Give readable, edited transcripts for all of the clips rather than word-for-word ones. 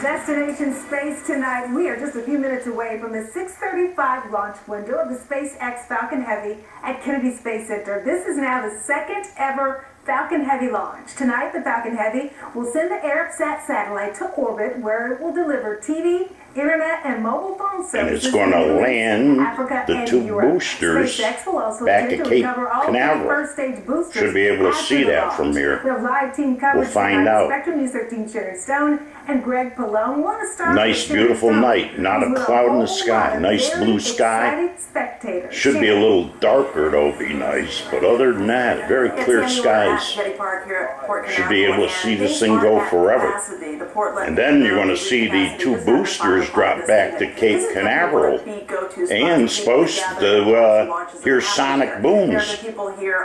Destination Space tonight. We are just a few minutes away from the 6:35 launch window of the SpaceX Falcon Heavy at Kennedy Space Center. This is now the second ever Falcon Heavy launch. Tonight, the Falcon Heavy will send the Arabsat satellite to orbit, where it will deliver TV, internet, and mobile phone services. And it's going to land the two boosters back at Cape Canaveral. Should be able to see that from here. We'll find out. Spectrum News 13 Sharon Stone and Greg Pallone. Nice, beautiful night. Not a cloud in the sky. Nice blue sky. Should be a little darker, though, be nice. But other than that, very clear skies. Should be able to see this thing go forever. And then you're going to see the two boosters drop back to Cape Canaveral. And supposed to hear sonic booms.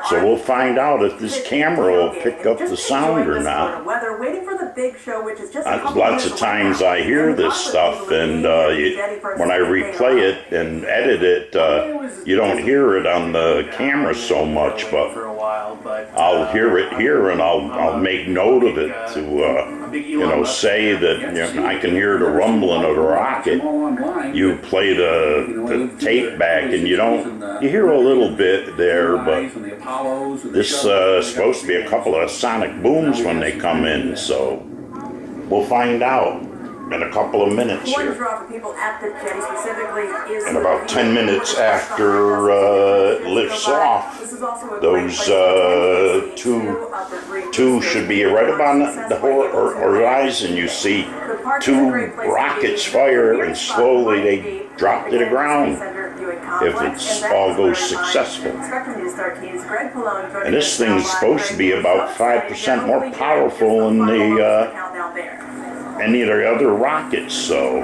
So we'll find out if this camera will pick up the sound or not. Lots of times I hear this stuff, and when I replay it and edit it, you don't hear it on the camera so much, but I'll hear it here, and I'll make note of it to say that I can hear the rumbling of the rocket. You play the tape back, and you hear a little bit there, but this is supposed to be a couple of sonic booms when they come in, so we'll find out in a couple of minutes here. And about 10 minutes after it lifts off, those two should be right about the horizon. You see two rockets fire, and slowly they drop to the ground if it all goes successful. And this thing's supposed to be about 5% more powerful than any of the other rockets, so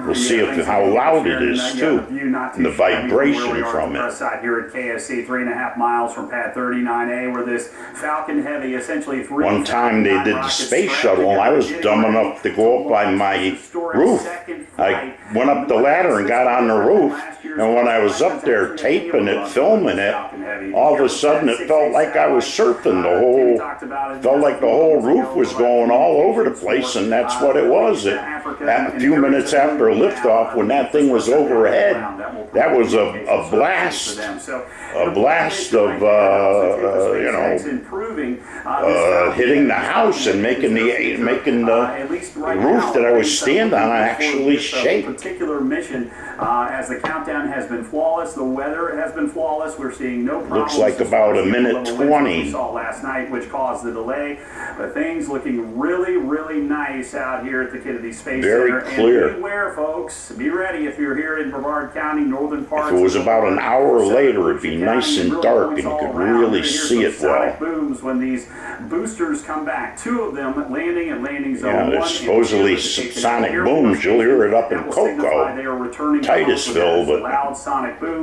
we'll see how loud it is too, and the vibration from it. Here at KSC, 3.5 miles from Pad 39A, where this Falcon Heavy essentially. One time they did the space shuttle, and I was dumb enough to go up by my roof. I went up the ladder and got on the roof, and when I was up there taping it, filming it, all of a sudden it felt like I was surfing. Felt like the whole roof was going all over the place, and that's what it was. A few minutes after liftoff, when that thing was overhead, that was a blast of hitting the house and making the roof that I was standing on actually shake. Particular mission, as the countdown has been flawless, the weather has been flawless. We're seeing no problems. Looks like about a minute 20. We saw last night, which caused the delay. But things looking really, really nice out here at the Kennedy Space Center. Very clear. And beware, folks. Be ready if you're here in Brevard County, northern parts. If it was about an hour later, it'd be nice and dark, and you could really see it well. Booms when these boosters come back. Two of them landing at landing zone. Yeah, there's supposedly sonic booms. You'll hear it up in Cocoa, Titusville, but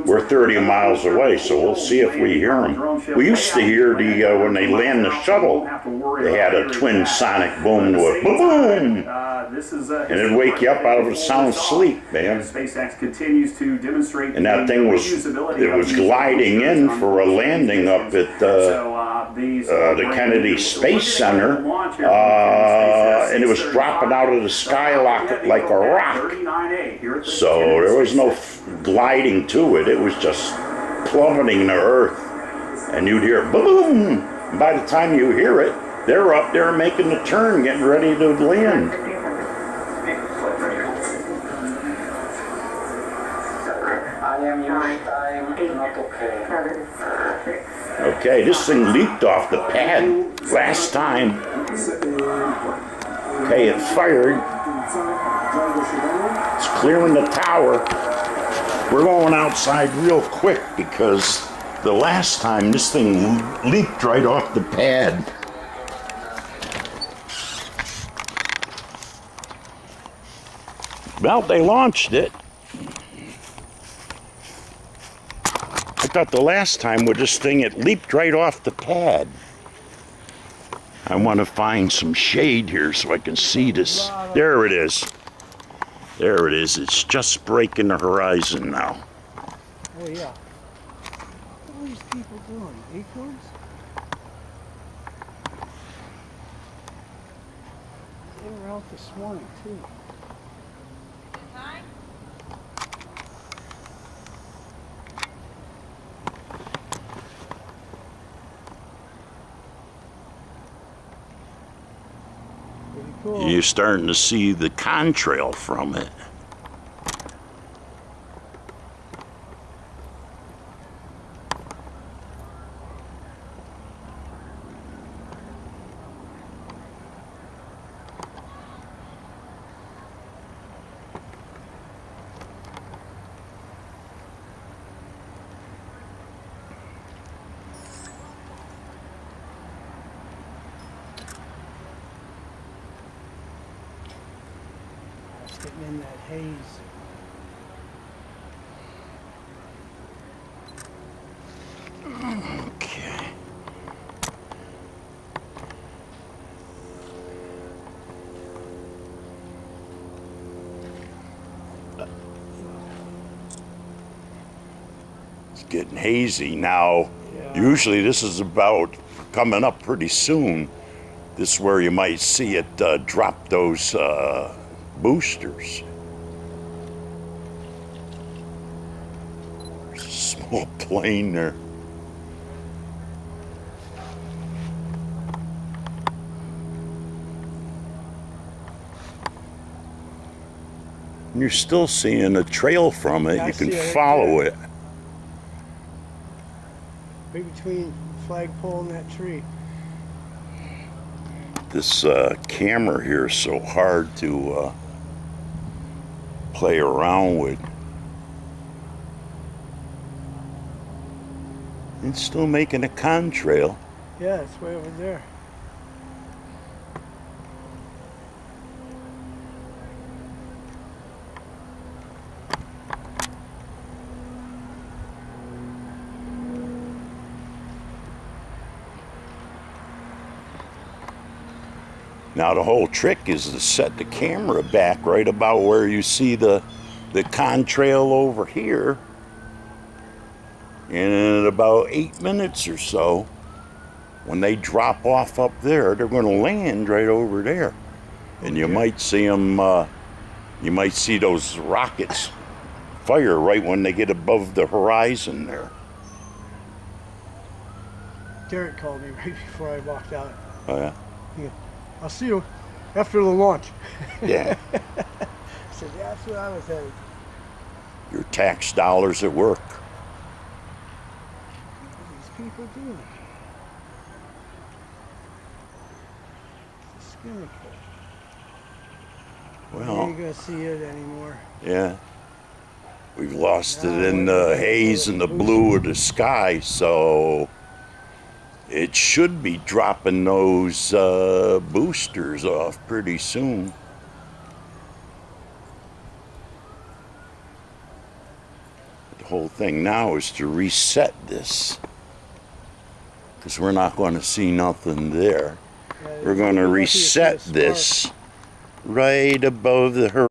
we're 30 miles away, so we'll see if we hear them. We used to hear when they land the shuttle, they had a twin sonic boom with boom, and it'd wake you up out of a sound sleep, man. SpaceX continues to demonstrate, and that thing was gliding in for a landing up at the Kennedy Space Center, and it was dropping out of the sky like a rock. So there was no gliding to it. It was just plummeting to Earth, and you'd hear boom. And by the time you hear it, they're up there making the turn, getting ready to land. Okay, this thing leaped off the pad last time. Okay, it fired. It's clearing the tower. We're going outside real quick because the last time this thing leaped right off the pad. Well, they launched it. I thought the last time with this thing, it leaped right off the pad. I want to find some shade here so I can see this. There it is. There it is. It's just breaking the horizon now. Oh, yeah. What are these people doing? Acorns? They were out this morning too. Pretty cool. You're starting to see the contrail from it. It's getting in that haze. Okay. It's getting hazy now. Yeah. Usually this is about coming up pretty soon. This is where you might see it drop those boosters. There's a small plane there. And you're still seeing a trail from it. Yeah, I You can see it right follow there. it. Right between the flagpole and that tree. This camera here is so hard to play around with. It's still making a contrail. Yeah, it's way over there. Now the whole trick is to set the camera back right about where you see the contrail over here. And in about 8 minutes or so, when they drop off up there, they're going to land right over there. And you might see them, you might see those rockets fire right when they get above the horizon there. Derek called me right before I walked out. Oh, yeah? Yeah. I'll see you after the launch. Yeah. I said, yeah, that's where I was headed. Your tax dollars at work. What are these people doing? It's scary. You Well, ain't gonna see it anymore. yeah. We've lost it in the haze and the blue of the sky, so it should be dropping those boosters off pretty soon. The whole thing now is to reset this, because we're not going to see nothing there. Yeah, We're going to you're lucky to see a reset spark. this right above the horizon.